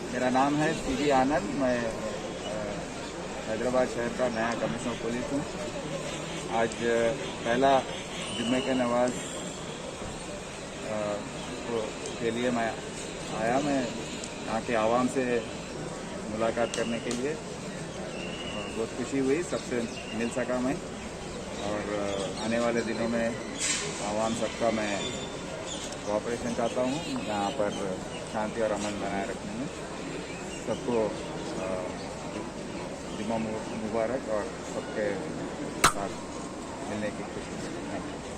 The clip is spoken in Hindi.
मेरा नाम है सीवी आनंद। मैं हैदराबाद शहर का नया कमिश्नर पुलिस हूँ। आज पहला जुम्मे के नमाज के लिए मैं आया। मैं यहाँ के आवाम से मुलाकात करने के लिए बहुत खुशी हुई, सबसे मिल सका मैं। और आने वाले दिनों में आवाम सबका मैं कोऑपरेशन चाहता हूँ यहाँ पर शांति और अमन बनाए रखने में। सबको जुम्मा मुबारक और सबके साथ मिलने की खुशी।